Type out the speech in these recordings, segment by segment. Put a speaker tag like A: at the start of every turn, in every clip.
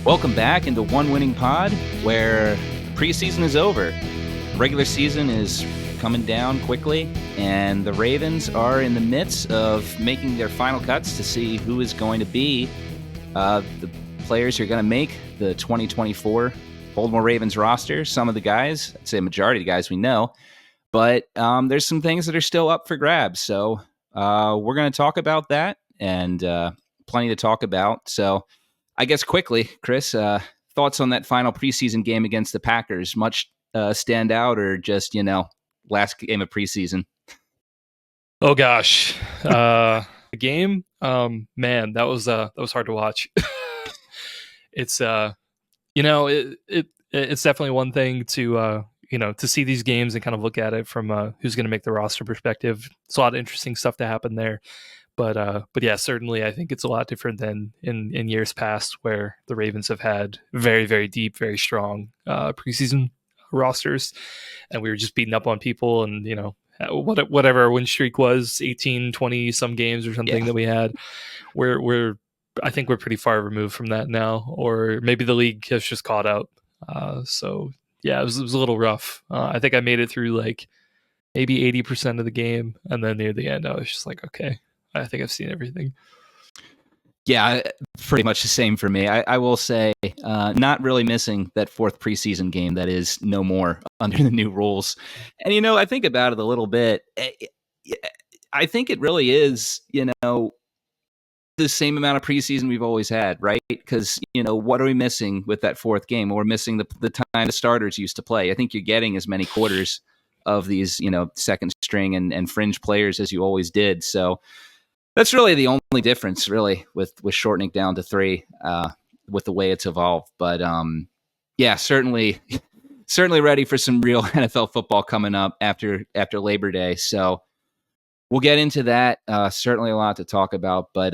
A: Welcome back into One Winning Pod, where preseason is over. Regular season is coming down quickly, and the Ravens are in the midst of making their final cuts to see who is going to be the players who are going to make the 2024 Baltimore Ravens roster. Some of the guys, I'd say a majority of the guys we know, but there's some things that are still up for grabs. So we're going to talk about that, and plenty to talk about. So I guess quickly, Chris, thoughts on that final preseason game against the Packers? Much stand out, or just, last game of preseason?
B: Oh gosh, the game, man, that was hard to watch. It's it's definitely one thing to to see these games and kind of look at it from who's going to make the roster perspective. It's a lot of interesting stuff to happen there. But yeah, certainly I think it's a lot different than in years past, where the Ravens have had very, very deep, very strong preseason rosters, and we were just beating up on people, and whatever our win streak was, 18, 20 some games or something that we had. I think we're pretty far removed from that now, or maybe the league has just caught up. So yeah, it was a little rough. I think I made it through like maybe 80% of the game, and then near the end, I was just like, okay, I think I've seen everything.
A: Yeah, pretty much the same for me. I will say, not really missing that fourth preseason game that is no more under the new rules. And, I think about it a little bit. I think it really is, the same amount of preseason we've always had, right? Because, what are we missing with that fourth game? Well, we're missing the time the starters used to play. I think you're getting as many quarters of these, second string and fringe players as you always did. So that's really the only difference, really, with shortening down to 3, with the way it's evolved. But yeah, certainly ready for some real NFL football coming up after Labor Day. So we'll get into that. Certainly a lot to talk about. But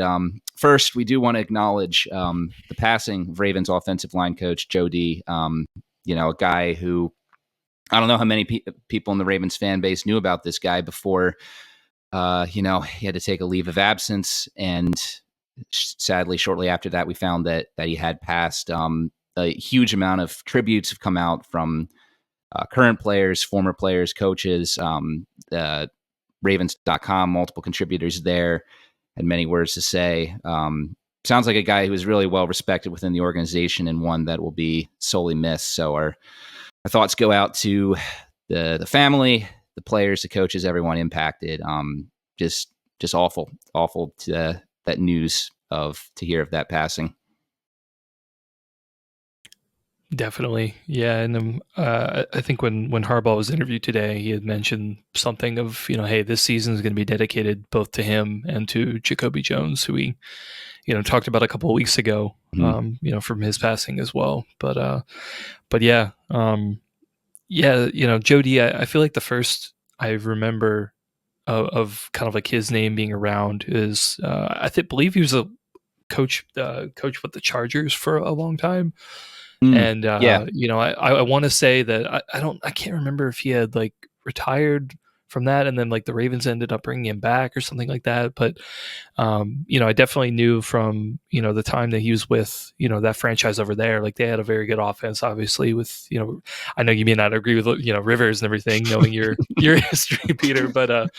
A: first, we do want to acknowledge the passing of Ravens offensive line coach Joe D. A guy who, I don't know how many people in the Ravens fan base knew about this guy before. He had to take a leave of absence, and sadly, shortly after that, we found that he had passed. A huge amount of tributes have come out from current players, former players, coaches, Ravens.com, multiple contributors there, had many words to say. Sounds like a guy who is really well respected within the organization, and one that will be sorely missed. So our thoughts go out to the family, the players, the coaches, everyone impacted. Just awful to that news to hear of that passing.
B: Definitely. Yeah. And I think when Harbaugh was interviewed today, he had mentioned something of, hey, this season is going to be dedicated both to him and to Jacoby Jones, who we, talked about a couple of weeks ago, from his passing as well. But yeah, Jody, I feel like the first I remember of kind of like his name being around is believe he was a coach with the Chargers for a long time. And I want to say that I can't remember if he had like retired from that, and then like the Ravens ended up bringing him back or something like that. But I definitely knew from the time that he was with that franchise over there, like they had a very good offense. Obviously, with I know you may not agree with Rivers and everything, knowing your history, Peter, but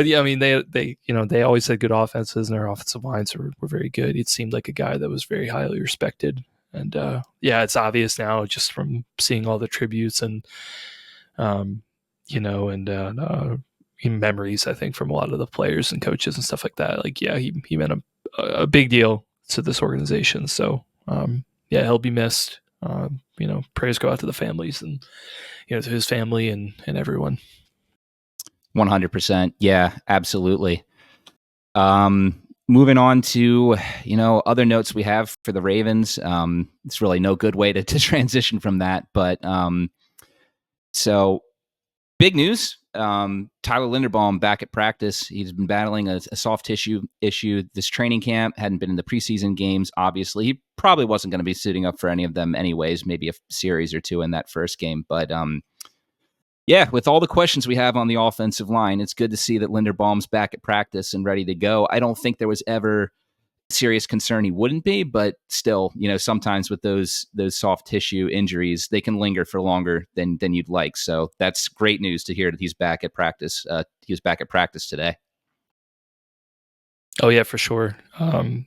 B: yeah, I mean they always had good offenses, and their offensive lines were very good. It seemed like a guy that was very highly respected. And yeah, it's obvious now just from seeing all the tributes and memories, I think, from a lot of the players and coaches and stuff like that. Like, yeah, he meant a big deal to this organization. So yeah, he'll be missed. Prayers go out to the families and to his family and everyone.
A: 100%. Yeah, absolutely. Moving on to, other notes we have for the Ravens. It's really no good way to transition from that. But so big news. Tyler Linderbaum back at practice. He's been battling a soft tissue issue this training camp. Hadn't been in the preseason games, obviously. He probably wasn't going to be suiting up for any of them anyways, maybe a series or two in that first game. But yeah, with all the questions we have on the offensive line, it's good to see that Linderbaum's back at practice and ready to go. I don't think there was ever serious concern he wouldn't be, but still, sometimes with those soft tissue injuries, they can linger for longer than you'd like. So that's great news to hear that he's back at practice. He was back at practice today.
B: Oh yeah, for sure. I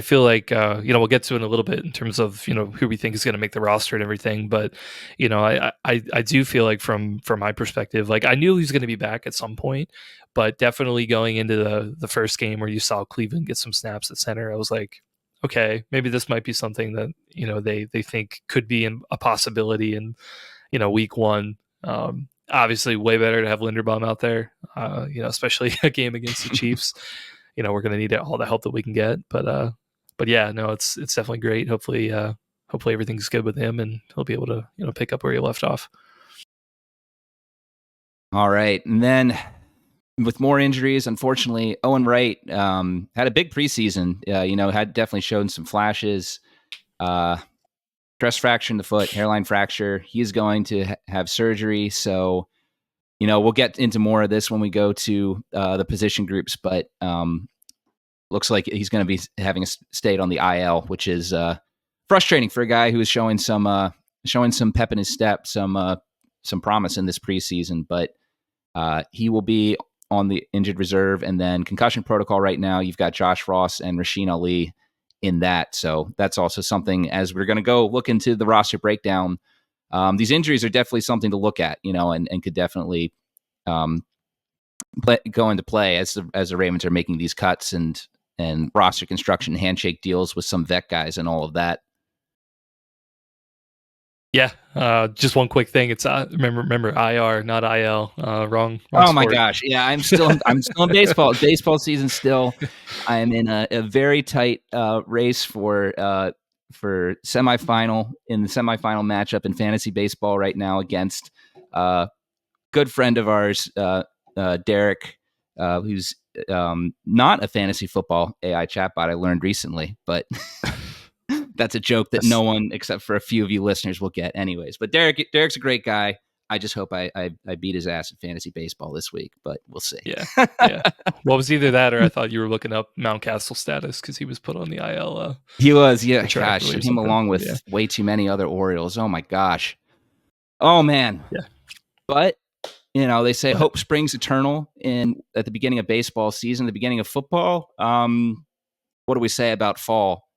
B: feel like we'll get to it in a little bit in terms of who we think is going to make the roster and everything. But I do feel like from my perspective, like I knew he was going to be back at some point, but definitely going into the first game where you saw Cleveland get some snaps at center, I was like, okay, maybe this might be something that they think could be a possibility in week one. Obviously, way better to have Linderbaum out there, especially a game against the Chiefs. We're going to need all the help that we can get. But yeah, no, it's definitely great. Hopefully everything's good with him and he'll be able to pick up where he left off.
A: All right, and then with more injuries, unfortunately, Owen Wright had a big preseason. Had definitely shown some flashes. Stress fracture in the foot, hairline fracture. He's going to have surgery. So, we'll get into more of this when we go to the position groups, but looks like he's going to be having stayed on the IL, which is frustrating for a guy who is showing some pep in his step, some promise in this preseason. But he will be on the injured reserve, and then concussion protocol right now. You've got Josh Ross and Rasheen Ali in that. So that's also something, as we're going to go look into the roster breakdown. These injuries are definitely something to look at, and could definitely go into play as the Ravens are making these cuts and roster construction, handshake deals with some vet guys and all of that.
B: Yeah, just one quick thing. It's remember IR, not IL. Wrong.
A: Oh
B: sport.
A: my gosh! Yeah, I'm still in baseball. Baseball season still. I am in a very tight race for semifinal matchup in fantasy baseball right now against good friend of ours, Derek, who's not a fantasy football AI chatbot. I learned recently, but. That's a joke that no one except for a few of you listeners will get anyways. But Derek's a great guy. I just hope I beat his ass at fantasy baseball this week, but we'll see.
B: Yeah. Well, it was either that or I thought you were looking up Mountcastle status because he was put on the IL.
A: He was, yeah. Gosh, him along with way too many other Orioles. Oh my gosh. Oh man.
B: Yeah.
A: But they say hope springs eternal at the beginning of baseball season, the beginning of football. What do we say about fall?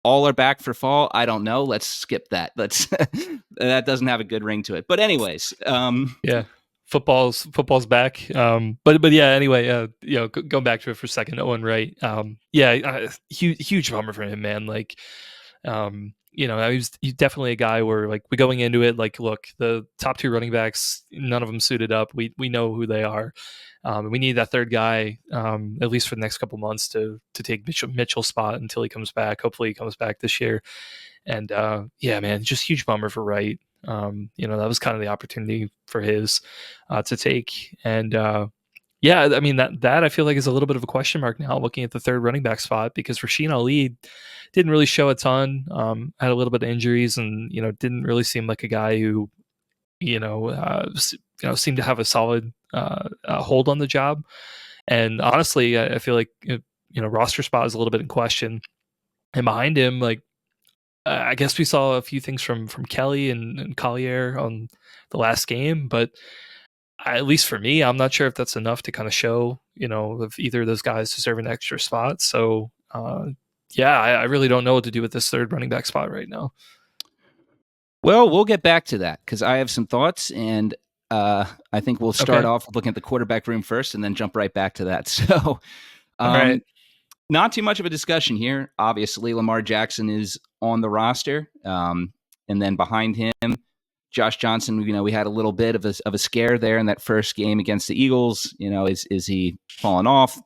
A: All are back for fall. I don't know. Let's skip that. That doesn't have a good ring to it. But anyways,
B: yeah, football's back. But yeah. Anyway, going back to it for a second. Owen Wright. Huge bummer for him, man. Like, he's definitely a guy where like we're going into it. Like, look, the top two running backs, none of them suited up. We know who they are. We need that third guy, at least for the next couple months, to take Mitchell's spot until he comes back. Hopefully, he comes back this year. And yeah, man, just huge bummer for Wright. That was kind of the opportunity for his to take. And yeah, I mean that I feel like is a little bit of a question mark now, looking at the third running back spot, because Rasheen Ali didn't really show a ton. Had a little bit of injuries, and didn't really seem like a guy who seemed to have a solid hold on the job. And honestly, I feel like roster spot is a little bit in question. And behind him, like I guess we saw a few things from Kelly and Collier on the last game, but at least for me, I'm not sure if that's enough to kind of show if either of those guys deserve an extra spot. So yeah, I really don't know what to do with this third running back spot right now.
A: Well, we'll get back to that because I have some thoughts, and I think we'll start off looking at the quarterback room first and then jump right back to that. So,
B: all right.
A: Not too much of a discussion here. Obviously, Lamar Jackson is on the roster, and then behind him, Josh Johnson. We had a little bit of a scare there in that first game against the Eagles. Is he falling off?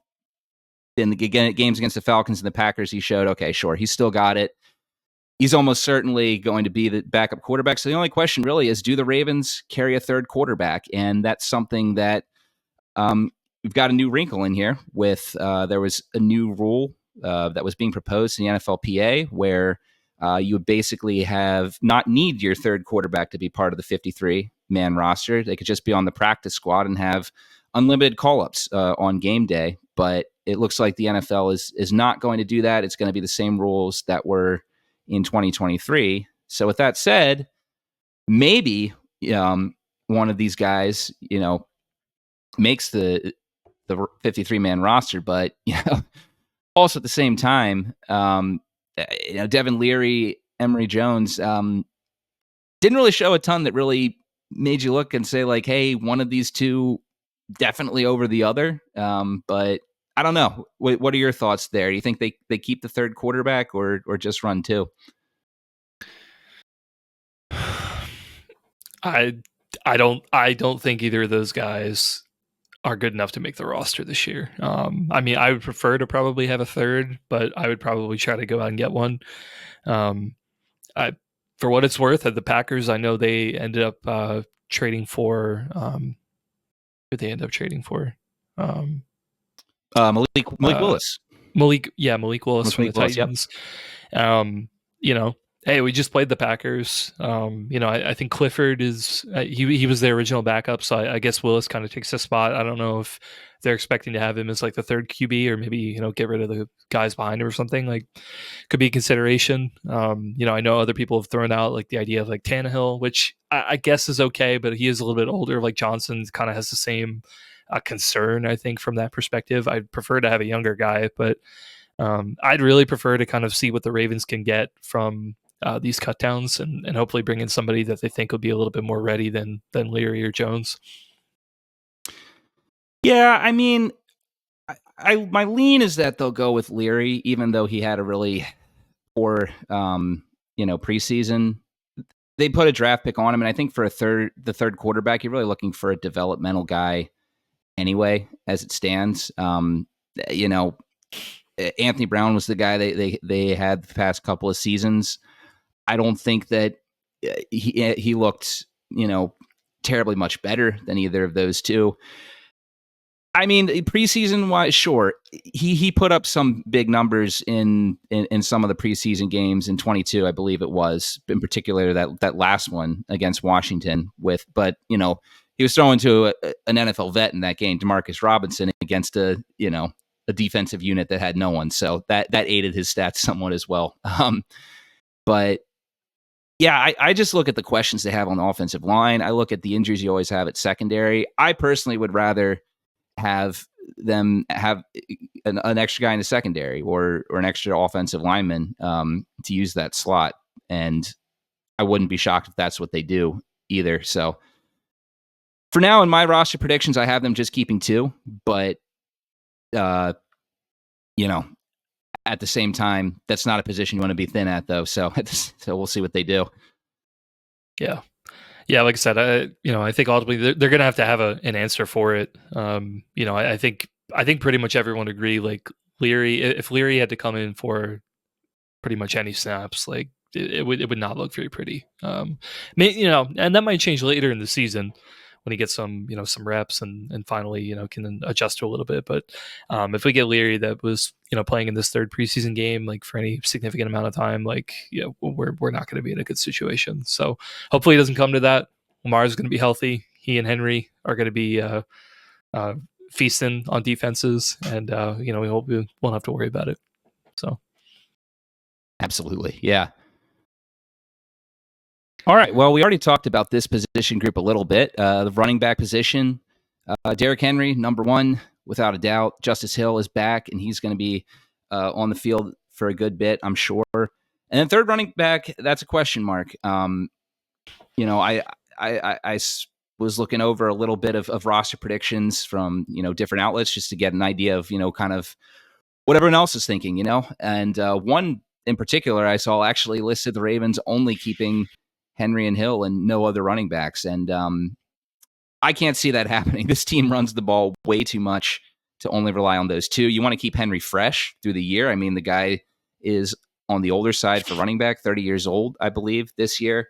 A: In the games against the Falcons and the Packers, he showed, okay, sure, he's still got it. He's almost certainly going to be the backup quarterback. So the only question really is, do the Ravens carry a third quarterback? And that's something that we've got a new wrinkle in here with there was a new rule that was being proposed in the NFLPA where you would basically not need your third quarterback to be part of the 53-man roster. They could just be on the practice squad and have unlimited call-ups on game day. But it looks like the NFL is not going to do that. It's going to be the same rules that were in 2023. So with that said, maybe one of these guys, makes the 53-man roster, but also at the same time, Devin Leary, Emory Jones didn't really show a ton that really made you look and say like, hey, one of these two definitely over the other. But I don't know. What are your thoughts there? Do you think they keep the third quarterback or just run two?
B: I don't think either of those guys are good enough to make the roster this year. I mean, I would prefer to probably have a third, but I would probably try to go out and get one. I, for what it's worth, at the Packers, I know they ended up trading for. Who did they end up trading for?
A: Malik Willis.
B: Malik Willis from the
A: Willis,
B: Titans. Yep. You know, hey, we just played the Packers. I think Clifford is he was their original backup, so I guess Willis kind of takes the spot. I don't know if they're expecting to have him as like the third QB or maybe get rid of the guys behind him or something. Like, could be a consideration. I know other people have thrown out like the idea of like Tannehill, which I guess is okay, but he is a little bit older. Like Johnson kind of has the same concern, I think, from that perspective. I'd prefer to have a younger guy, but I'd really prefer to kind of see what the Ravens can get from these cutdowns and hopefully bring in somebody that they think will be a little bit more ready than Leary or Jones.
A: Yeah, I mean, my lean is that they'll go with Leary, even though he had a really poor, preseason. They put a draft pick on him, and I think for the third quarterback, you're really looking for a developmental guy anyway, as it stands. Anthony Brown was the guy they had the past couple of seasons. I don't think that he looked, terribly much better than either of those two. I mean, preseason wise, sure, he put up some big numbers in some of the preseason games in 22, I believe it was, in particular that last one against Washington. But he was throwing to an NFL vet in that game, Demarcus Robinson, against a defensive unit that had no one, so that aided his stats somewhat as well. But yeah, I just look at the questions they have on the offensive line. I look at the injuries you always have at secondary. I personally would rather have them have an extra guy in the secondary or an extra offensive lineman to use that slot. And I wouldn't be shocked if that's what they do either. So for now, in my roster predictions, I have them just keeping two, but at the same time, that's not a position you want to be thin at, though. So we'll see what they do.
B: Yeah. Yeah, like I said, I think ultimately they're going to have an answer for it. I think pretty much everyone agree. Like Leary, if Leary had to come in for pretty much any snaps, like it would not look very pretty. And that might change later in the season when he gets some reps and finally can adjust to a little bit. But if we get Leary that was playing in this third preseason game like for any significant amount of time, like we're not going to be in a good situation. So hopefully it doesn't come to that. Lamar's going to be healthy. He and Henry are going to be feasting on defenses, and we hope we won't have to worry about it. So
A: absolutely, yeah. All right. Well, we already talked about this position group a little bit. The running back position, Derrick Henry, number one, without a doubt. Justice Hill is back, and he's going to be on the field for a good bit, I'm sure. And then third running back, that's a question mark. I was looking over a little bit of roster predictions from different outlets just to get an idea of kind of what everyone else is thinking. And one in particular I saw actually listed the Ravens only keeping Henry and Hill and no other running backs. And I can't see that happening. This team runs the ball way too much to only rely on those two. You want to keep Henry fresh through the year. I mean, the guy is on the older side for running back, 30 years old, I believe, this year.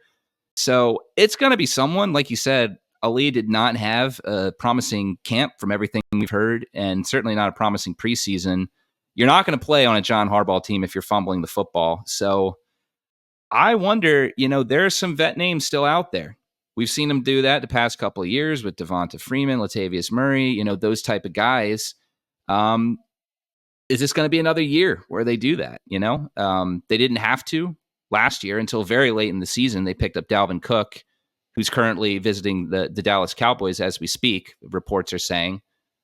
A: So it's going to be someone, like you said, Ali did not have a promising camp from everything we've heard, and certainly not a promising preseason. You're not going to play on a John Harbaugh team if you're fumbling the football. So I wonder, there are some vet names still out there. We've seen them do that the past couple of years with Devonta Freeman, Latavius Murray, those type of guys. is this going to be another year where they do that? They didn't have to last year until very late in the season. They picked up Dalvin Cook, who's currently visiting the Dallas Cowboys as we speak, reports are saying.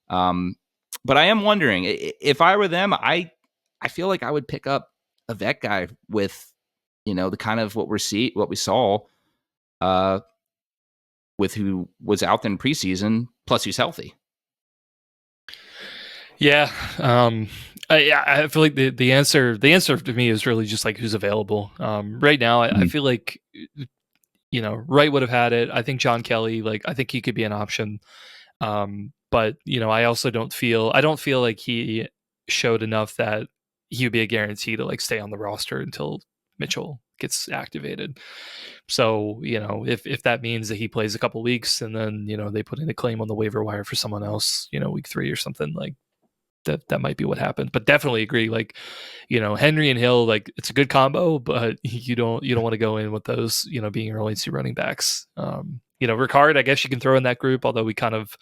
A: But I am wondering, if I were them, I feel like I would pick up a vet guy with, the kind of what we saw with who was out there in preseason, plus who's healthy.
B: Yeah. I feel like the answer to me is really just like who's available. Right now, I feel like, Wright would have had it. I think John Kelly, I think he could be an option. But I also don't feel like he showed enough that he would be a guarantee to stay on the roster until Mitchell gets activated. So, if that means that he plays a couple weeks and then, they put in a claim on the waiver wire for someone else, week 3 or something, that might be what happened. But definitely agree, Henry and Hill, it's a good combo, but you don't want to go in with those, being your only 2 running backs. Ricard, I guess you can throw in that group, although we kind of,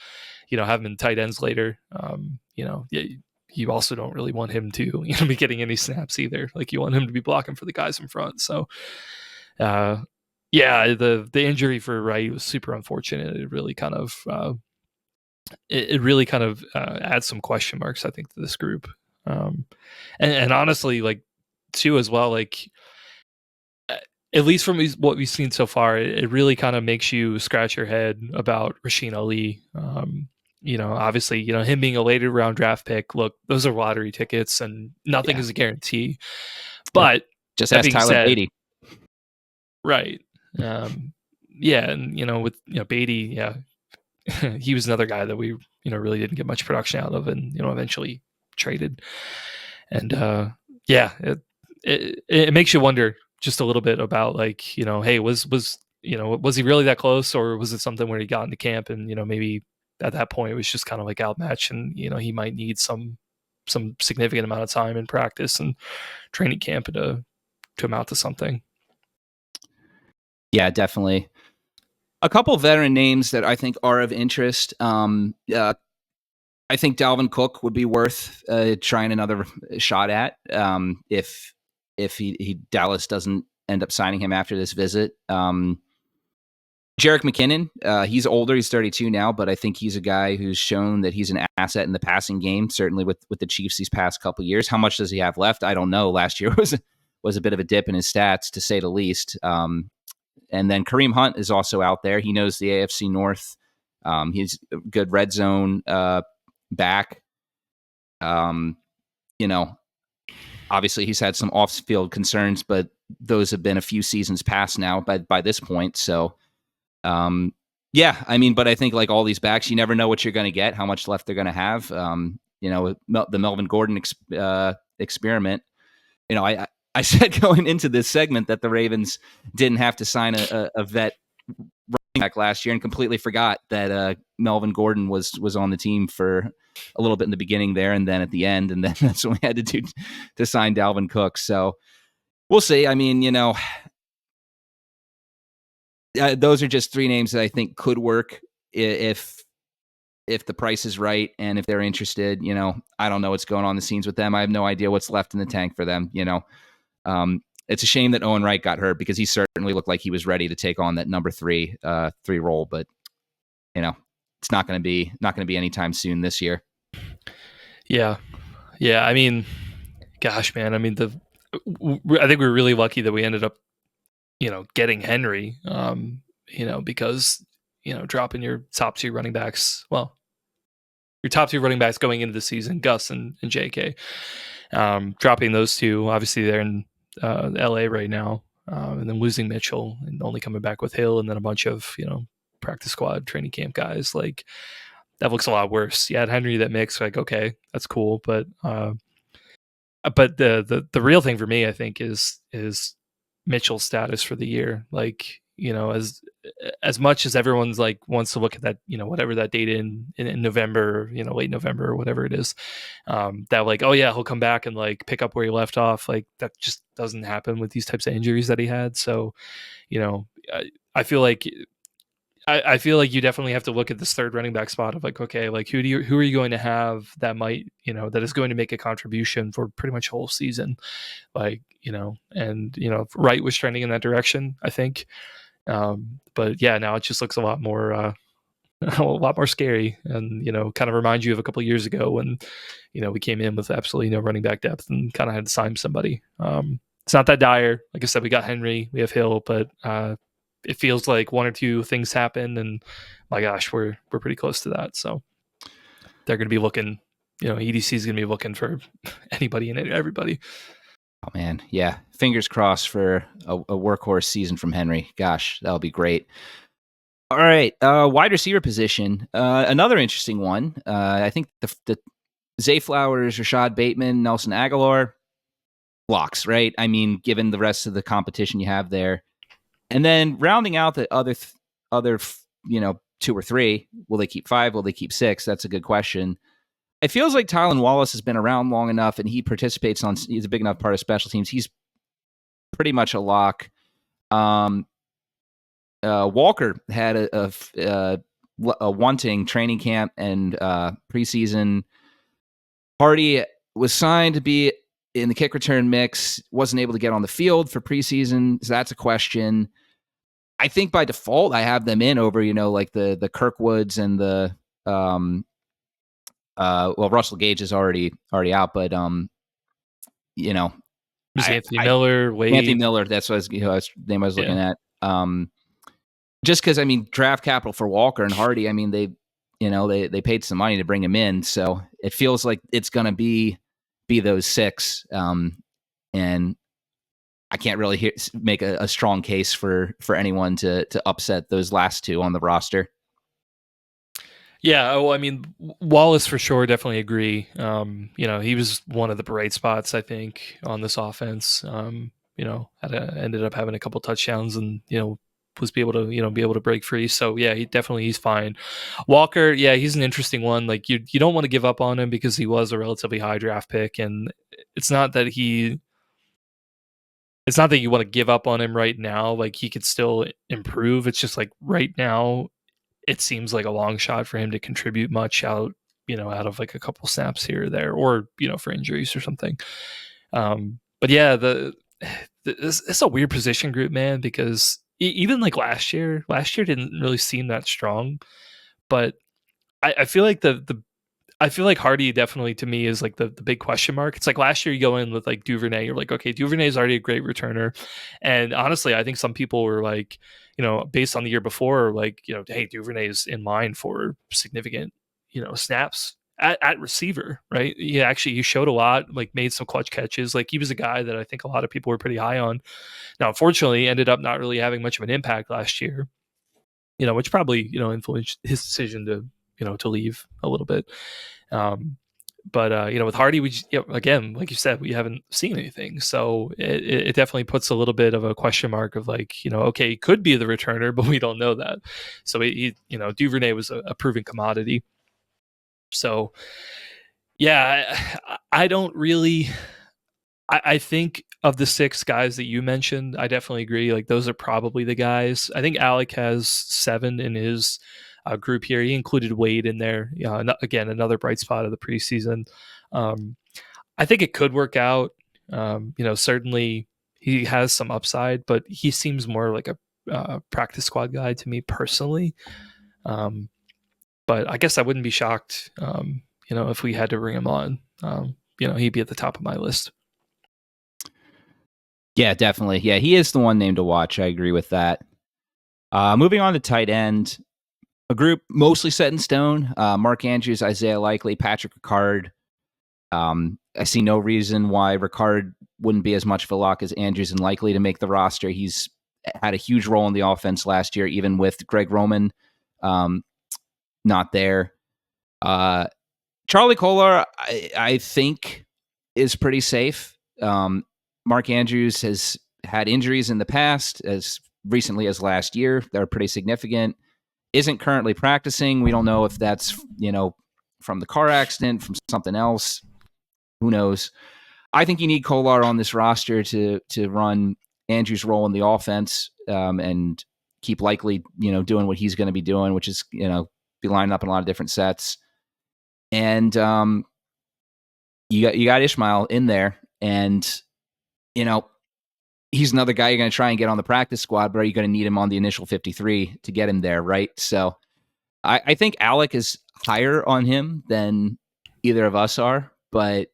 B: have him in tight ends later. You also don't really want him to, be getting any snaps either. You want him to be blocking for the guys in front. So, the injury for Wright was super unfortunate. It really kind of adds some question marks, I think, to this group. And honestly, too, as well, at least from what we've seen so far, it really kind of makes you scratch your head about Rasheen Ali. Obviously, him being a later round draft pick, look, those are lottery tickets and nothing is a guarantee. But
A: just ask Tyler Beatty.
B: Right. And with Beatty, he was another guy that we really didn't get much production out of, and eventually traded. And it makes you wonder just a little bit about hey, was he really that close, or was it something where he got into camp and maybe at that point it was just kind of outmatched, and he might need some significant amount of time in practice and training camp to amount to something.
A: Yeah, definitely. A couple veteran names that I think are of interest. I think Dalvin Cook would be worth trying another shot at if Dallas doesn't end up signing him after this visit. Jerick McKinnon, he's older, he's 32 now, but I think he's a guy who's shown that he's an asset in the passing game, certainly with the Chiefs these past couple of years. How much does he have left? I don't know. Last year was a bit of a dip in his stats, to say the least. And then Kareem Hunt is also out there. He knows the AFC North. He's a good red zone back. Obviously he's had some off-field concerns, but those have been a few seasons past now by this point. So, but I think all these backs, you never know what you're going to get, how much left they're going to have. The Melvin Gordon experiment. I said going into this segment that the Ravens didn't have to sign a vet running back last year, and completely forgot that Melvin Gordon was on the team for a little bit in the beginning there, and then at the end, and then that's what we had to do to sign Dalvin Cook. So we'll see. I mean, those are just 3 names that I think could work if the price is right and if they're interested. I don't know what's going on in the scenes with them. I have no idea what's left in the tank for them. It's a shame that Owen Wright got hurt, because he certainly looked like he was ready to take on that number 3 role, but it's not going to be anytime soon this year.
B: Yeah. I mean, gosh, man. I mean, I think we were really lucky that we ended up, getting Henry. Because dropping your top 2 running backs. Well, your top 2 running backs going into the season, Gus and J.K. Dropping those 2, obviously they're in LA right now, and then losing Mitchell and only coming back with Hill and then a bunch of practice squad training camp guys, that looks a lot worse. You had Henry that mix, okay, that's cool, but the real thing for me, I think, is Mitchell's status for the year. As much as everyone's wants to look at that, whatever that date in November, late November or whatever it is, that oh yeah, he'll come back and pick up where he left off. That just doesn't happen with these types of injuries that he had. So, I feel like I feel like you definitely have to look at this third running back spot of like, okay, like who are you going to have that might, that is going to make a contribution for pretty much whole season, like, and Wright was trending in that direction, I think. But yeah, now it just looks a lot more a lot more scary, and kind of reminds you of a couple of years ago when we came in with absolutely no running back depth and kind of had to sign somebody. It's not that dire. Like I said, we got Henry, we have Hill, but it feels like one or two things happen, and my gosh, we're pretty close to that. So they're going to be looking. EDC is going to be looking for anybody and everybody.
A: Oh man, yeah. Fingers crossed for a workhorse season from Henry. Gosh, that'll be great. All right, wide receiver position. Another interesting one. I think the Zay Flowers, Rashad Bateman, Nelson Aguilar, blocks, right? I mean, given the rest of the competition you have there, and then rounding out the other, two or three. Will they keep five? Will they keep six? That's a good question. It feels like Tylan Wallace has been around long enough, and he's a big enough part of special teams. He's pretty much a lock. Walker had a wanting training camp and preseason. Hardy was signed to be in the kick return mix, wasn't able to get on the field for preseason, so that's a question. I think by default I have them in over, like the Kirkwoods and the Russell Gage is already out, but
B: Anthony Miller, Wade.
A: Anthony Miller, that's what name I was looking at. Just because, draft capital for Walker and Hardy, they paid some money to bring him in, so it feels like it's going to be those six, and I can't really make a strong case for anyone to upset those last two on the roster.
B: Yeah, Wallace for sure, definitely agree. He was one of the bright spots, I think, on this offense. Ended up having a couple touchdowns and, was be able to break free. So yeah, he's fine. Walker, yeah, he's an interesting one. Like you don't want to give up on him because he was a relatively high draft pick, and it's not that you want to give up on him right now. Like he could still improve. It's just like right now, it seems like a long shot for him to contribute much out of like a couple snaps here or there, or for injuries or something. But yeah, it's a weird position group, man, because even like last year didn't really seem that strong, but I feel like I feel like Hardy definitely to me is like the big question mark. It's like last year you go in with like Duvernay, you're like, okay, Duvernay is already a great returner. And honestly, I think some people were like, based on the year before, like, hey, Duvernay is in line for significant, snaps at receiver, right? He showed a lot, like made some clutch catches. Like he was a guy that I think a lot of people were pretty high on. Now, unfortunately, ended up not really having much of an impact last year, which probably, influenced his decision to leave a little bit. But with Hardy, we just, again, like you said, we haven't seen anything, so it definitely puts a little bit of a question mark of like, okay, he could be the returner, but we don't know that. So Duvernay was a proven commodity. So yeah, I don't really. I think of the six guys that you mentioned, I definitely agree. Like those are probably the guys. I think Alec has 7 in his group here. He included Wade in there. Again, another bright spot of the preseason. I think it could work out. Certainly he has some upside, but he seems more like a practice squad guy to me personally. But I guess I wouldn't be shocked, if we had to bring him on. He'd be at the top of my list.
A: Yeah, definitely. Yeah, he is the one name to watch. I agree with that. Moving on to tight end, a group mostly set in stone. Mark Andrews, Isaiah Likely, Patrick Ricard. I see no reason why Ricard wouldn't be as much of a lock as Andrews and Likely to make the roster. He's had a huge role in the offense last year, even with Greg Roman not there. Charlie Kolar, I think, is pretty safe. Mark Andrews has had injuries in the past, as recently as last year. They're pretty significant. Isn't currently practicing. We don't know if that's, from the car accident, from something else. Who knows? I think you need Kolar on this roster to run Andrews' role in the offense and keep likely, doing what he's going to be doing, which is, be lining up in a lot of different sets. And you got Ishmael in there, and he's another guy you're going to try and get on the practice squad, but are you going to need him on the initial 53 to get him there, right? So I think Alec is higher on him than either of us are, but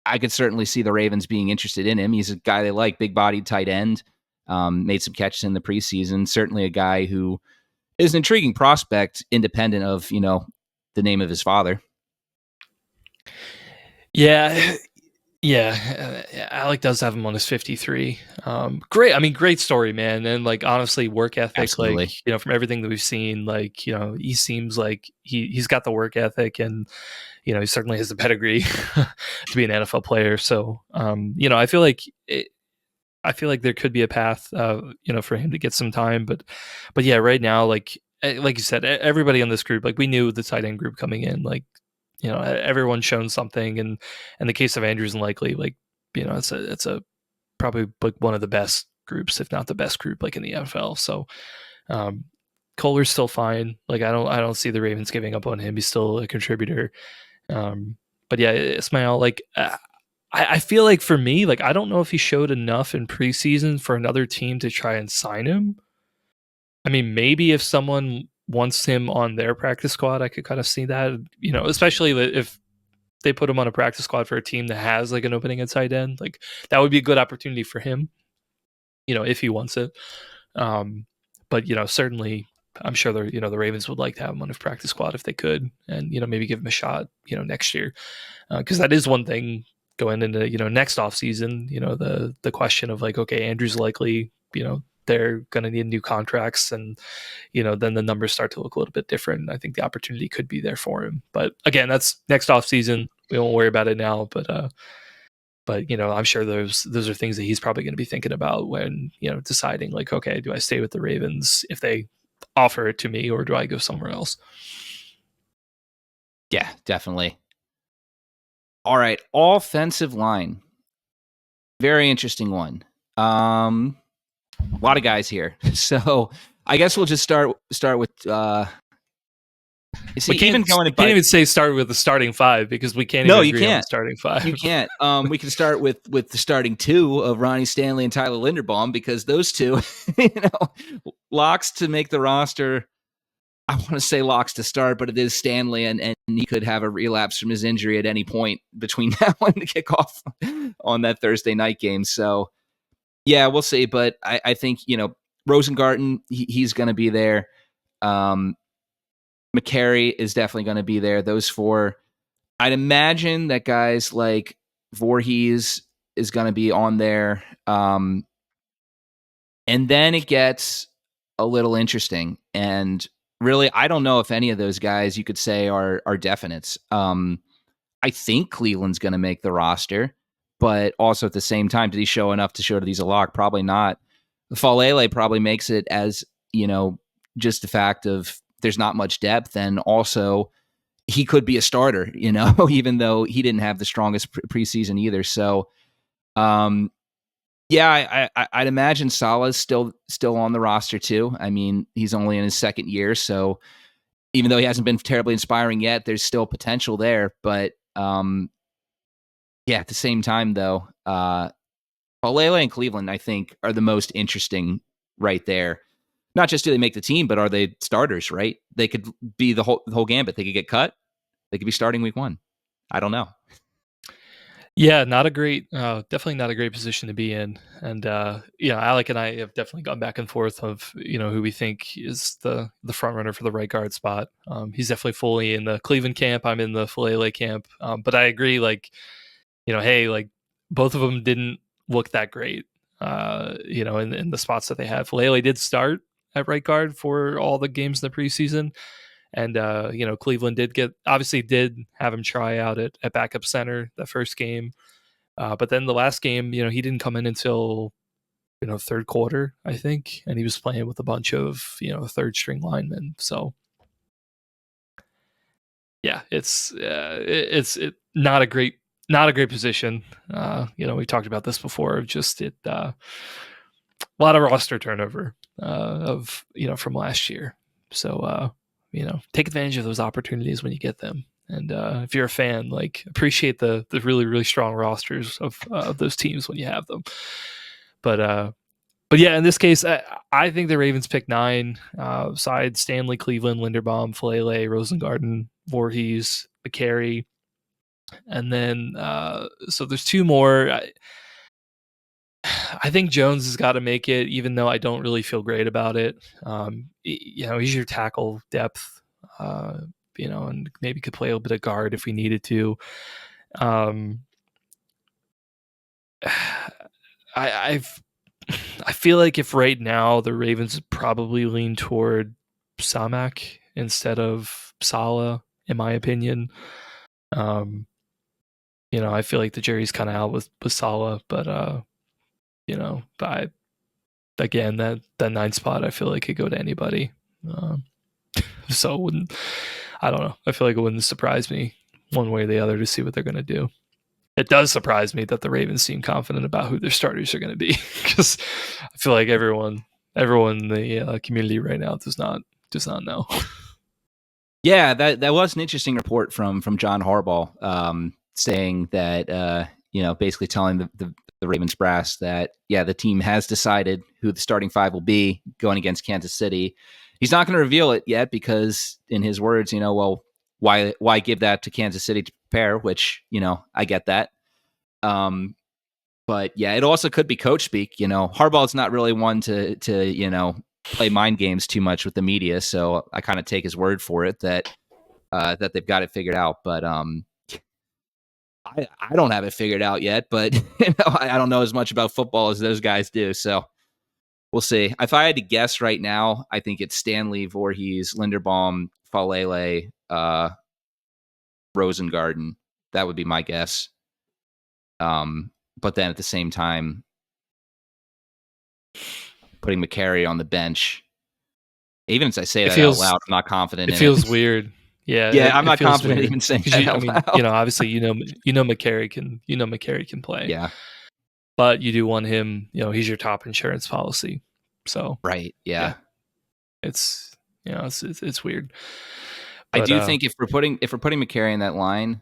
A: I could certainly see the Ravens being interested in him. He's a guy they like, big-bodied tight end, made some catches in the preseason. Certainly a guy who is an intriguing prospect, independent of the name of his father.
B: Yeah, Alec does have him on his 53. Great. I mean, great story, man. And like, honestly, work ethic,
A: Absolutely.
B: like, from everything that we've seen, like, he seems like he's got the work ethic, and, he certainly has the pedigree to be an NFL player. So, I feel like there could be a path, for him to get some time, but yeah, right now, like you said, everybody in this group, like, we knew the tight end group coming in, like, everyone's shown something, and in the case of Andrews and Likely, like, it's a probably like one of the best groups, if not the best group, like in the NFL. So Kohler's still fine. Like, I don't see the Ravens giving up on him. He's still a contributor. But yeah, Ismail, like, I feel like for me, like, I don't know if he showed enough in preseason for another team to try and sign him. I mean, maybe if someone wants him on their practice squad, I could kind of see that, especially if they put him on a practice squad for a team that has like an opening at tight end. Like, that would be a good opportunity for him, if he wants it. But certainly, I'm sure the Ravens would like to have him on a practice squad if they could, and maybe give him a shot, next year, because that is one thing going into next offseason. The question of like, okay, Andrew's likely, they're going to need new contracts, and then the numbers start to look a little bit different. I think the opportunity could be there for him, but again, that's next offseason. We won't worry about it now, but I'm sure those are things that he's probably going to be thinking about when deciding, like, okay, do I stay with the Ravens if they offer it to me, or do I go somewhere else?
A: Yeah, definitely. All right, offensive line. Very interesting one. A lot of guys here. So I guess we'll just start with
B: We can't even say start with the starting five, because we can't even agree on the starting five.
A: You can't. We can start with the starting two of Ronnie Stanley and Tyler Linderbaum, because those two, locks to make the roster. I want to say locks to start, but it is Stanley, and he could have a relapse from his injury at any point between now and the kickoff on that Thursday night game. So, yeah, we'll see. But I think, Rosengarten, he's going to be there. McCary is definitely going to be there. Those four. I'd imagine that guys like Voorhees is going to be on there. And then it gets a little interesting. And really, I don't know if any of those guys you could say are definites. I think Cleveland's going to make the roster, but also at the same time, did he show enough to show that he's a lock? Probably not. Falele probably makes it as, just the fact of there's not much depth, and also he could be a starter, even though he didn't have the strongest preseason either. So, yeah, I'd imagine Salah's still on the roster too. I mean, he's only in his second year, so even though he hasn't been terribly inspiring yet, there's still potential there. But yeah, at the same time, though, Falele and Cleveland, I think, are the most interesting right there. Not just do they make the team, but are they starters, right? They could be the whole gambit. They could get cut. They could be starting week one. I don't know.
B: Yeah, definitely not a great position to be in. And Alec and I have definitely gone back and forth of who we think is the front runner for the right guard spot. He's definitely fully in the Cleveland camp. I'm in the Falele camp. But I agree, like, hey, like, both of them didn't look that great. In the spots that they had. Falele did start at right guard for all the games in the preseason. And Cleveland did have him try out at backup center that first game, but then the last game, he didn't come in until third quarter, I think, and he was playing with a bunch of third string linemen. So yeah, it's not a great position. We talked about this before. Just lot of roster turnover of from last year. So take advantage of those opportunities when you get them. And if you're a fan, like appreciate the really really strong rosters of those teams when you have them. But yeah, in this case, I think the Ravens pick 9. Side Stanley, Cleveland, Linderbaum, Falele, Rosengarten, Voorhees, McCary, and then so there's 2 more. I think Jones has got to make it, even though I don't really feel great about it. He's your tackle depth, and maybe could play a little bit of guard if we needed to. I feel like if right now the Ravens probably lean toward Samak instead of Salah, in my opinion. I feel like the jury's kind of out with Salah, but again, that 9 spot, I feel like could go to anybody. So it wouldn't, I don't know. I feel like it wouldn't surprise me one way or the other to see what they're going to do. It does surprise me that the Ravens seem confident about who their starters are going to be, because I feel like everyone in the community right now does not know.
A: Yeah, that was an interesting report from John Harbaugh, saying that basically telling the Ravens brass that the team has decided who the starting 5 will be going against Kansas City. He's not going to reveal it yet because, in his words, why give that to Kansas City to prepare? Which I get that. But yeah, it also could be coach speak. Harbaugh's not really one to play mind games too much with the media, so I kind of take his word for it that they've got it figured out. But I don't have it figured out yet. But I don't know as much about football as those guys do, so we'll see. If I had to guess right now, I think it's Stanley, Voorhees, Linderbaum, Falele, Rosengarten. That would be my guess. But then at the same time, putting McCary on the bench, even as I say that out loud, I'm not confident in it.
B: It feels weird. Yeah,
A: I'm not confident even saying that out loud.
B: Obviously, McCary can play.
A: Yeah.
B: But you do want him, he's your top insurance policy. So
A: right, yeah.
B: It's it's weird.
A: But I do think if we're putting McCary in that line,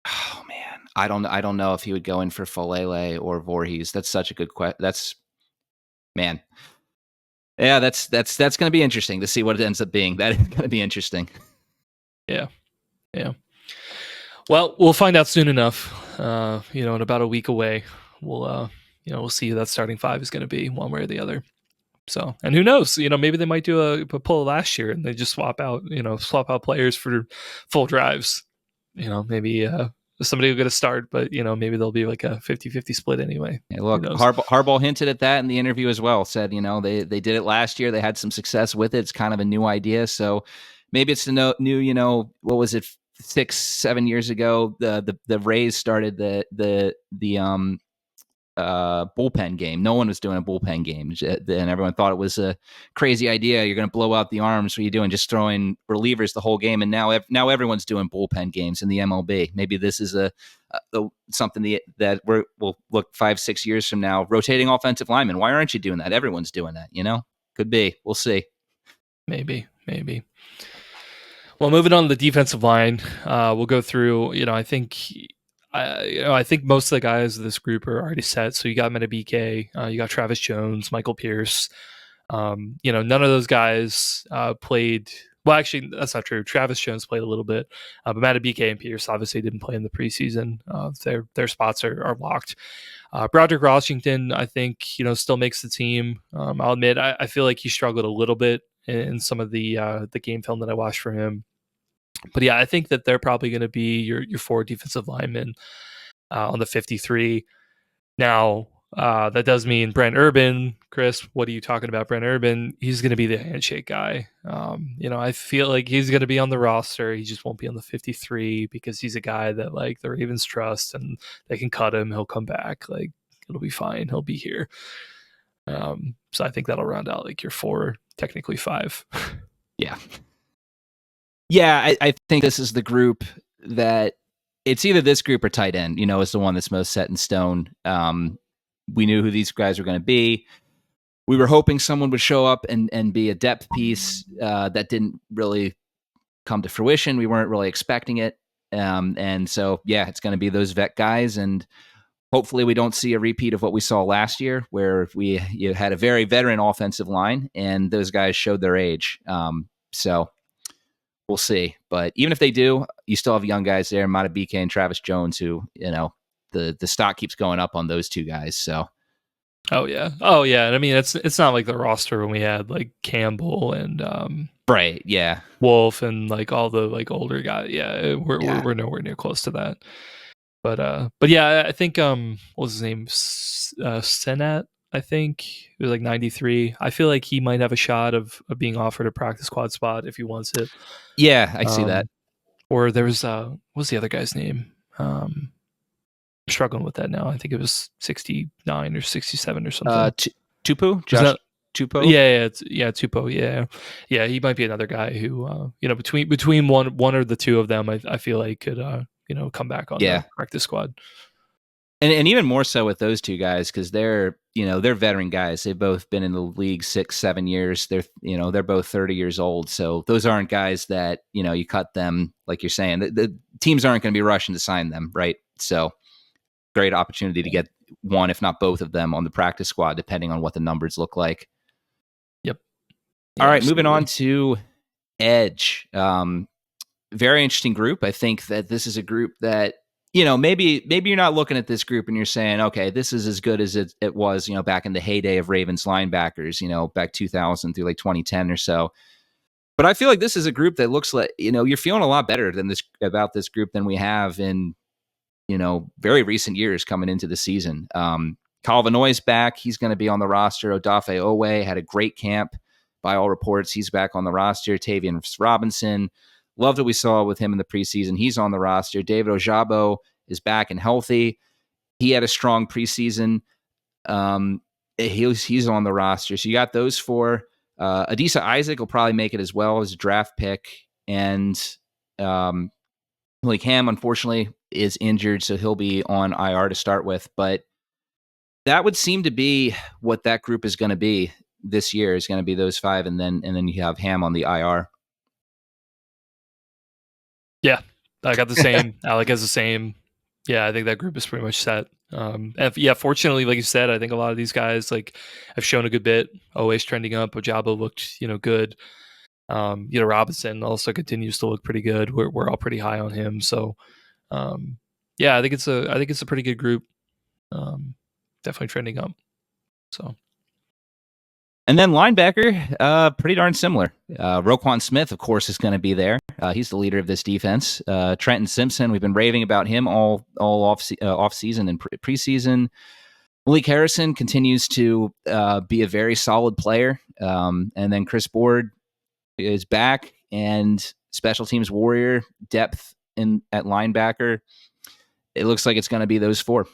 A: oh man, I don't know if he would go in for Falele or Voorhees. That's such a good question. Man. Yeah, that's going to be interesting to see what it ends up being. That is going to be interesting.
B: Yeah. Well, we'll find out soon enough. In about a week away, we'll see who that starting 5 is going to be, one way or the other. So, and who knows? Maybe they might do a pull last year and they just swap out players for full drives. Maybe somebody will get a start, but maybe they'll be like a 50-50 split anyway.
A: Yeah, look, Harbaugh hinted at that in the interview as well. Said they did it last year. They had some success with it. It's kind of a new idea, so maybe it's the new. What was it? 6-7 years ago, the Rays started the bullpen game. No one was doing a bullpen game, and everyone thought it was a crazy idea. You're going to blow out the arms. What are you doing? Just throwing relievers the whole game. And now everyone's doing bullpen games in the MLB. Maybe this is something that we'll look 5-6 years from now. Rotating offensive linemen. Why aren't you doing that? Everyone's doing that. Could be. We'll see.
B: Maybe. Well, moving on to the defensive line, we'll go through. I think most of the guys of this group are already set. So you got Madubuike, you got Travis Jones, Michael Pierce. None of those guys played. Well, actually, that's not true. Travis Jones played a little bit, but Madubuike and Pierce obviously didn't play in the preseason. Their spots are locked. Broderick Washington, I think, still makes the team. I'll admit, I feel like he struggled a little bit in some of the game film that I watched for him. But yeah, I think that they're probably going to be your 4 defensive linemen on the 53. Now, that does mean Brent Urban. Chris, what are you talking about? Brent Urban, he's going to be the handshake guy. I feel like he's going to be on the roster. He just won't be on the 53 because he's a guy that like the Ravens trust and they can cut him. He'll come back. Like it'll be fine. He'll be here. So I think that'll round out like your 4, technically 5.
A: Yeah. Yeah, I think this is the group that it's either this group or tight end, is the one that's most set in stone. we knew who these guys were going to be. We were hoping someone would show up and be a depth piece. That didn't really come to fruition. We weren't really expecting it. And so, yeah, it's going to be those vet guys. And hopefully we don't see a repeat of what we saw last year, where you had a very veteran offensive line and those guys showed their age. So we'll see. But even if they do, you still have young guys there, Mata BK and Travis Jones, who, the stock keeps going up on those two guys. So.
B: Oh yeah. And I mean, it's not like the roster when we had like Campbell and
A: Right. Yeah.
B: Wolf and like all the like older guys. Yeah,
A: Yeah.
B: we're nowhere near close to that. But yeah, I think what was his name? Senat, I think it was like 93. I feel like he might have a shot of being offered a practice squad spot if he wants it.
A: Yeah, I see that.
B: Or there was what was the other guy's name? I'm struggling with that now. I think it was 69 or 67 or something.
A: Tupu? Josh Tupo?
B: Yeah, Tupo. Yeah. He might be another guy who, between one or the two of them, I feel like could, come back on the practice squad.
A: And even more so with those two guys, because they're veteran guys. They've both been in the league 6-7 years. They're both 30 years old. So those aren't guys that, you cut them, like you're saying. The teams aren't going to be rushing to sign them, right? So great opportunity to get one, if not both of them, on the practice squad, depending on what the numbers look like.
B: Yep.
A: All right, absolutely. Moving on to Edge. Very interesting group. I think that this is a group that, maybe you're not looking at this group and you're saying, okay, this is as good as it was, back in the heyday of Ravens linebackers, back 2000 through like 2010 or so. But I feel like this is a group that looks like, you're feeling a lot better about this group than we have in, very recent years coming into the season. Calvinoy's back. He's going to be on the roster. Odafe Owe had a great camp. By all reports, he's back on the roster. Tavian Robinson, loved what we saw with him in the preseason. He's on the roster. David Ojabo is back and healthy. He had a strong preseason. He's on the roster. So you got those four. Adisa Isaac will probably make it as well as a draft pick. And Malik Ham, unfortunately, is injured, so he'll be on IR to start with. But that would seem to be what that group is going to be this year, is going to be those five, and then you have Ham on the IR.
B: Yeah, I got the same. Alec has the same. Yeah, I think that group is pretty much set. And fortunately, like you said, I think a lot of these guys like have shown a good bit. Always trending up. Ojabo looked, good. Robinson also continues to look pretty good. We're all pretty high on him. So, I think it's a pretty good group. Definitely trending up. So.
A: And then linebacker, pretty darn similar. Roquan Smith, of course, is going to be there. He's the leader of this defense. Trenton Simpson, we've been raving about him all off season and preseason. Malik Harrison continues to be a very solid player. And then Chris Board is back, and special teams warrior, depth at linebacker. It looks like it's going to be those four.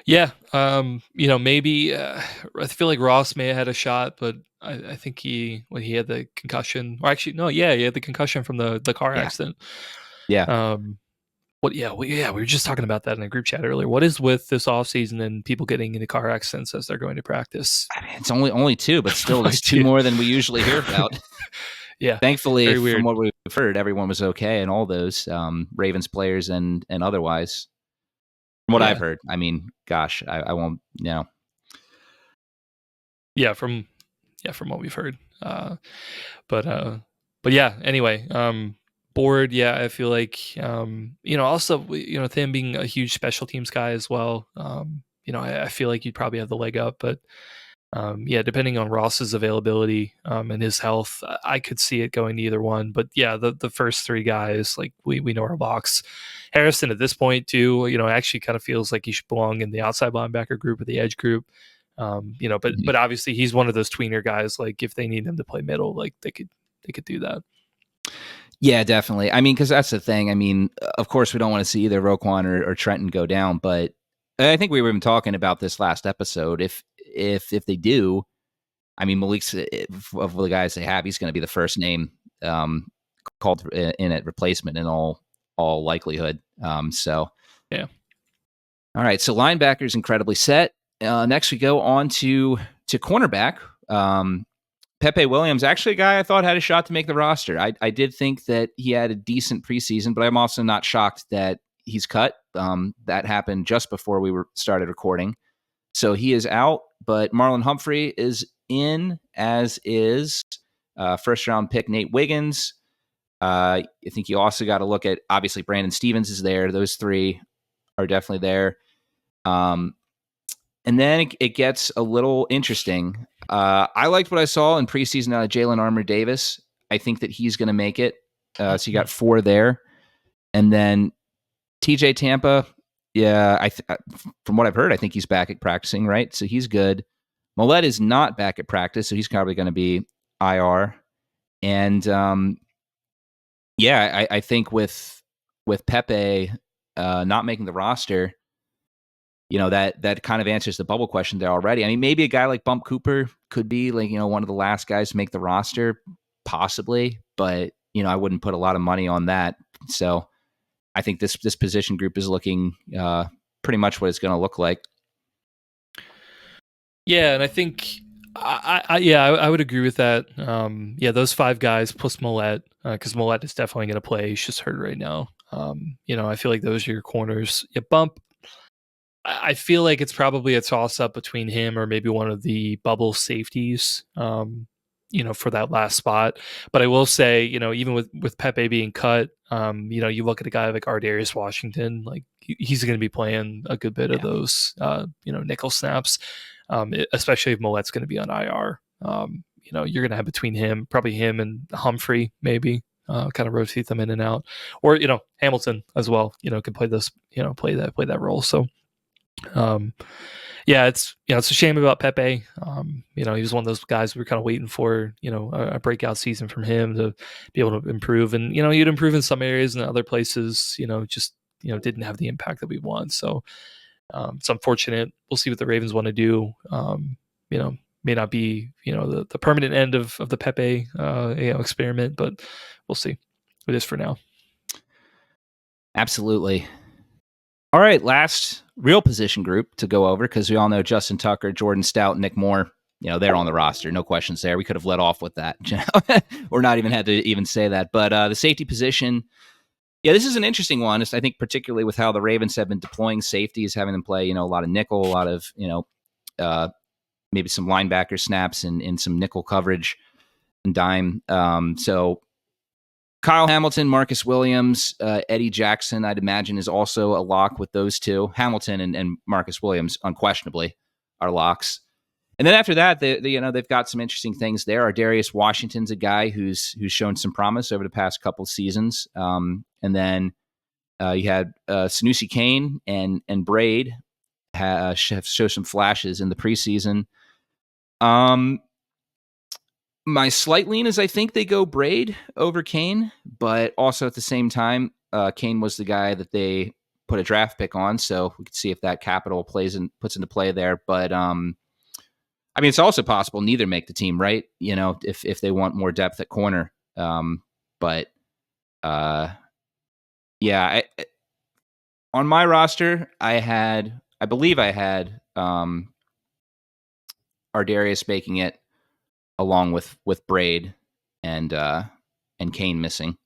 B: Yeah, maybe I feel like Ross may have had a shot, but I think he had the concussion, or actually no, he had the concussion from the car accident.
A: Yeah.
B: We were just talking about that in the group chat earlier. What is with this offseason and people getting into car accidents as they're going to practice?
A: I mean, it's only two, but still, there's two more than we usually hear about.
B: Yeah,
A: thankfully, from what we've heard, everyone was okay, and all those Ravens players and otherwise. From what I've heard, I mean, gosh, I won't,
B: Yeah, from what we've heard. But yeah, anyway, Board, I feel like, also, with him being a huge special teams guy as well, I feel like you'd probably have the leg up, but depending on Ross's availability and his health, I could see it going to either one. But yeah, the first three guys, like we know our locks. Harrison at this point too, actually kind of feels like he should belong in the outside linebacker group or the edge group. But obviously he's one of those tweener guys. Like if they need him to play middle, like they could do that.
A: Yeah, definitely. I mean, because that's the thing. I mean, of course, we don't want to see either Roquan or Trenton go down, but I think we were even talking about this last episode. If they do, I mean, Malik's of the guys they have, he's going to be the first name called in at replacement in all likelihood. So
B: yeah.
A: All right, so linebackers incredibly set. Next, we go on to cornerback. Pepe Williams, actually a guy I thought had a shot to make the roster. I did think that he had a decent preseason, but I'm also not shocked that he's cut. That happened just before we started recording. So he is out, but Marlon Humphrey is in, as is first-round pick Nate Wiggins. I think you also got to look at, obviously, Brandon Stevens is there. Those three are definitely there. And then it gets a little interesting. I liked what I saw in preseason out of Jalen Armour Davis. I think that he's going to make it. So you got 4 there. And then TJ Tampa, yeah, from what I've heard, I think he's back at practicing, right? So he's good. Millette is not back at practice, so he's probably going to be IR. And I think with Pepe not making the roster, that kind of answers the bubble question there already. I mean, maybe a guy like Bump Cooper could be like, one of the last guys to make the roster, possibly, but I wouldn't put a lot of money on that. So I think this position group is looking pretty much what it's going to look like.
B: Yeah, and I think I would agree with that. Those 5 guys plus Millette, because Millette is definitely going to play. He's just hurt right now. I feel like those are your corners. Yeah, Bump, I feel like it's probably a toss-up between him or maybe one of the bubble safeties, for that last spot. But I will say, even with Pepe being cut, you look at a guy like Ardarius Washington, like he's going to be playing a good bit of those, nickel snaps, especially if Millette's going to be on IR. You're going to have between probably him and Humphrey, maybe. Kind of rotate them in and out, or Hamilton as well. Can play this, play that role. So, it's a shame about Pepe. He was one of those guys we were kind of waiting for, a breakout season from him to be able to improve, and he'd improve in some areas and other places, just didn't have the impact that we want. So it's unfortunate. We'll see what the Ravens want to do. May not be the permanent end of the Pepe experiment, but we'll see. It is for now.
A: Absolutely. All right, last real position group to go over, because we all know Justin Tucker, Jordan Stout, Nick Moore, they're on the roster. No questions there. We could have let off with that, or not even had to even say that. But the safety position, this is an interesting one. I think particularly with how the Ravens have been deploying safeties, having them play, a lot of nickel, a lot of, maybe some linebacker snaps and some nickel coverage and dime. So Kyle Hamilton, Marcus Williams, Eddie Jackson, I'd imagine, is also a lock with those two. Hamilton and Marcus Williams, unquestionably, are locks. And then after that, they've got some interesting things there. Ardarius Washington's a guy who's shown some promise over the past couple of seasons. And then you had Sanusi Kane and Braid show some flashes in the preseason. My slight lean is I think they go Braid over Kane, but also at the same time, Kane was the guy that they put a draft pick on, so we could see if that capital puts into play there. But it's also possible neither make the team, right? If they want more depth at corner. On my roster, I believe I had Ardarius making it, along with Braid and Kane missing.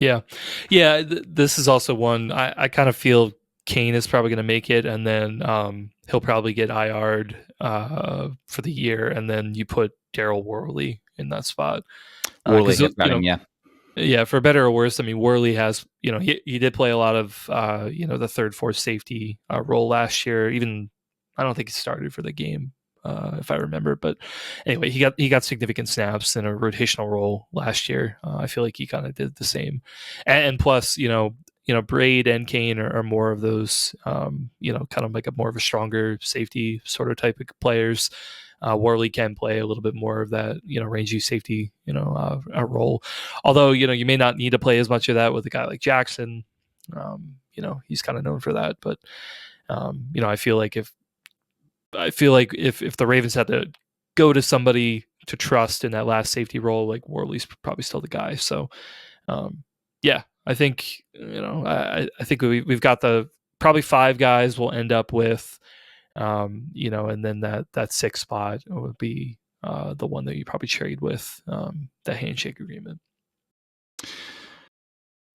B: This is also one I kind of feel Kane is probably going to make it, and then he'll probably get IR'd for the year, and then you put Daryl Worley in that spot.
A: Worley,
B: for better or worse. I mean, Worley has, he did play a lot of, the third, fourth safety role last year. Even I don't think he started for the game, if I remember. But anyway, he got significant snaps in a rotational role last year. I feel like he kind of did the same. And plus, Braid and Kane are more of those, kind of like more of a stronger safety sort of type of players. Worley can play a little bit more of that, rangy safety, role. Although, you may not need to play as much of that with a guy like Jackson. He's kind of known for that. But, I feel like if the Ravens had to go to somebody to trust in that last safety role, like Worley's probably still the guy. So, I think, I think we've got the probably 5 guys will end up with, and then that sixth spot would be the one that you probably trade with the handshake agreement.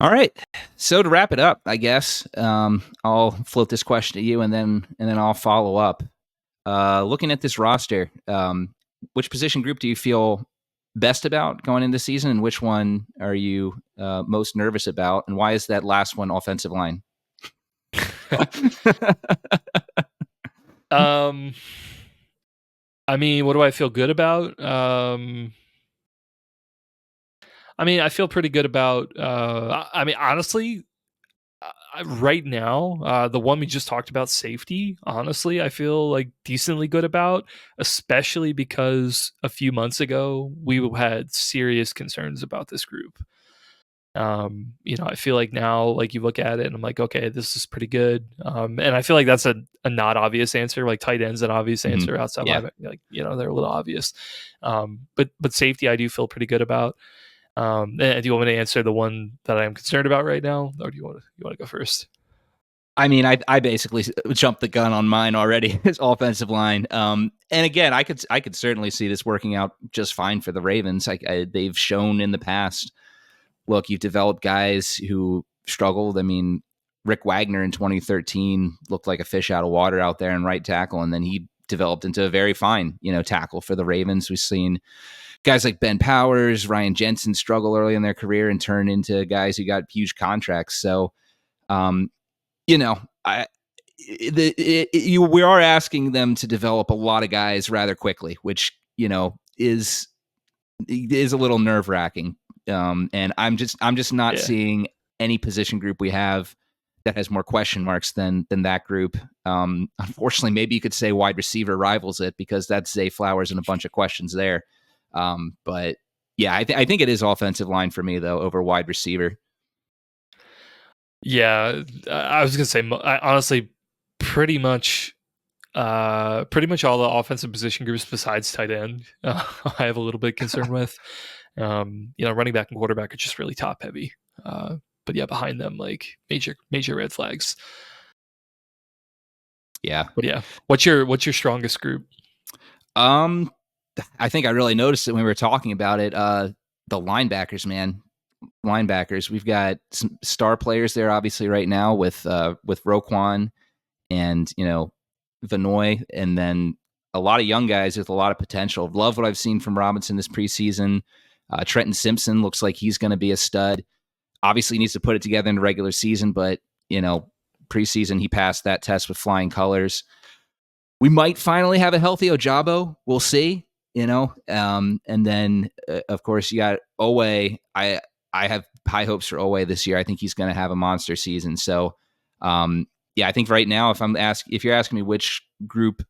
A: All right. So to wrap it up, I guess I'll float this question to you, and then I'll follow up. Looking at this roster, which position group do you feel best about going into the season, and which one are you most nervous about, and why is that last one offensive line?
B: I mean, what do I feel good about? I mean, I feel pretty good about. I mean, honestly, right now, the one we just talked about, safety. Honestly, I feel like decently good about, especially because a few months ago we had serious concerns about this group. I feel like now, like you look at it and I'm like, okay, this is pretty good. And I feel like that's a not obvious answer. Like tight ends, an obvious answer. Outside
A: Yeah.
B: linebacker, like they're a little obvious. But safety, I do feel pretty good about. And do you want me to answer the one that I'm concerned about right now, or do you want to go first?
A: I mean, I basically jumped the gun on mine already. It's offensive line. And again, I could certainly see this working out just fine for the Ravens. They've shown in the past. Look, you've developed guys who struggled. I mean, Rick Wagner in 2013 looked like a fish out of water out there in right tackle, and then he developed into a very fine, tackle for the Ravens. We've seen guys like Ben Powers, Ryan Jensen struggle early in their career and turn into guys who got huge contracts. So, we are asking them to develop a lot of guys rather quickly, which is a little nerve wracking. And I'm just not seeing any position group we have that has more question marks than that group. Unfortunately, maybe you could say wide receiver rivals it, because that's Zay Flowers and a bunch of questions there. But yeah, I think it is offensive line for me though over wide receiver.
B: Yeah, I was gonna say, honestly, pretty much all the offensive position groups besides tight end, I have a little bit concerned with. Running back and quarterback are just really top heavy. But yeah, behind them, like major red flags.
A: Yeah.
B: But yeah, what's your strongest group?
A: I think I really noticed it when we were talking about it. The linebackers, man. Linebackers. We've got some star players there, obviously, right now with Roquan and Vanoy, and then a lot of young guys with a lot of potential. Love what I've seen from Robinson this preseason. Trenton Simpson looks like he's going to be a stud. Obviously, he needs to put it together in the regular season, but preseason he passed that test with flying colors. We might finally have a healthy Ojabo. We'll see. And then of course you got Owe. I have high hopes for Owe this year. I think he's going to have a monster season. So, I think right now, if you're asking me which group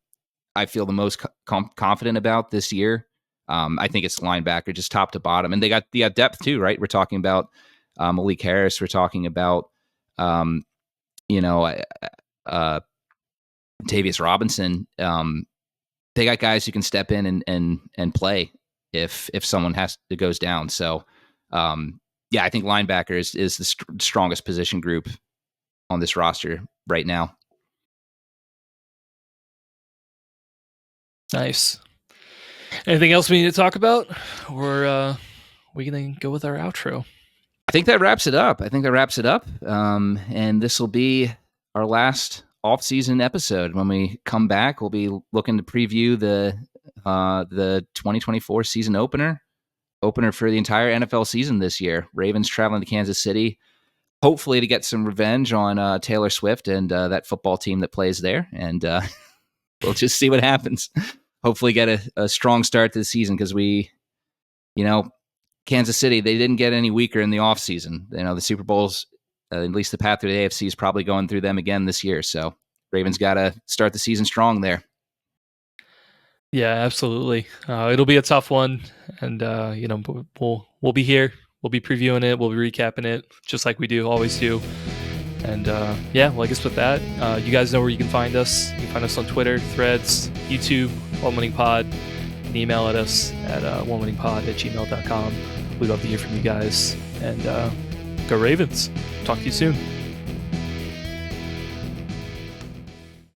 A: I feel the most confident about this year, I think it's linebacker, just top to bottom, and they got depth too, right? We're talking about Malik Harris. We're talking about Tavius Robinson. They got guys who can step in and play if someone goes down. So, I think linebacker is the strongest position group on this roster right now.
B: Nice. Anything else we need to talk about, or we can go with our outro?
A: I think that wraps it up. And this will be our last off-season episode. When we come back, we'll be looking to preview the 2024 season opener for the entire NFL season this year. Ravens traveling to Kansas City, hopefully to get some revenge on Taylor Swift and that football team that plays there. And we'll just see what happens. Hopefully get a strong start to the season, because Kansas City, they didn't get any weaker in the offseason. The Super Bowls, at least the path through the AFC is probably going through them again this year. So Ravens got to start the season strong there.
B: Yeah, absolutely. It'll be a tough one, and we'll be here. We'll be previewing it. We'll be recapping it, just like we always do. And well, I guess with that, you guys know where you can find us. You can find us on Twitter, Threads, YouTube, One Winning Pod. You can email at us at onewinningpod@gmail.com. We'd love to hear from you guys. And go Ravens. Talk to you soon.